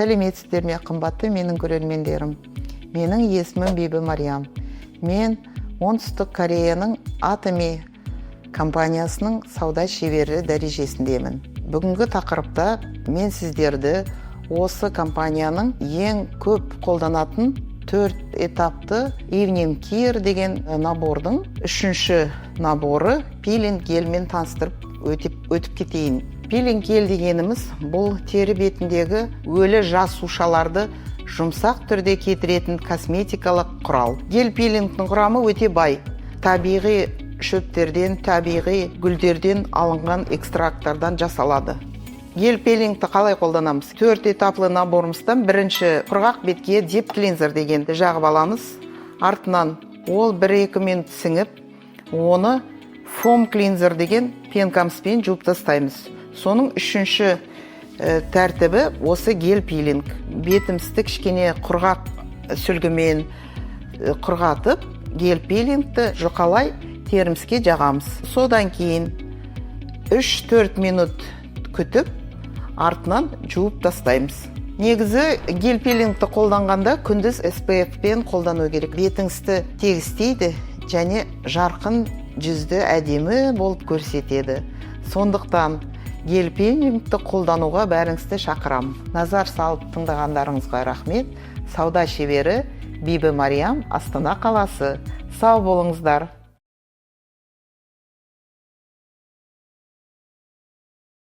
Сәлеметсіздер ме, қымбатты менің көрермендерім. Менің есімім Бибі Мариям. Мен Оңтүстік Кореяның Atomy компаниясының сауда шебері дәрежесіндемін. Бүгінгі тақырыпта мен сіздерді осы компанияның ең көп қолданатын 4 этапты Evening Care деген набордың 3-ші наборы пилинг гельмен таныстырып өтіп кетейін. Пилинг гель дегеніміз бұл тері бетіндегі өлі жасушаларды жұмсақ түрде кетіретін косметикалық құрал. Гель пилингтің құрамы өте бай. Табиғи шөптерден, табиғи гүлдерден алынған экстракттардан жасалады. Гель пилингті қалай қолданамыз? 4 этаплы наборымыздан бірінші құрғақ бетке деп клинзер дегенді жағып аламыз. Артынан ол 1-2 минут сіңіп, оны фом клинзер деген пенкамспен жуып тастаймыз. Соның 3-ші тәртібі осы гель пилинг. Бетімізді кішкене құрғақ сүлгімен құрғатып, гель пилингті жұқалай терімізге жағамыз. Содан кейін 3-4 минут күтіп, артынан жуып тастаймыз. Негізі гель пилингті қолданғанда күндіз SPF-пен қолдану керек. Бетіңізді тегістейді және жарқын жүзді әдемі болып көрсетеді. Сондықтан гель пилингті қолдануға бәріңізді шақырамын. Назар салып тыңдағандарыңызға рахмет. Сауда шебері Бибі Мариям, Астана қаласы. Сау болыңыздар.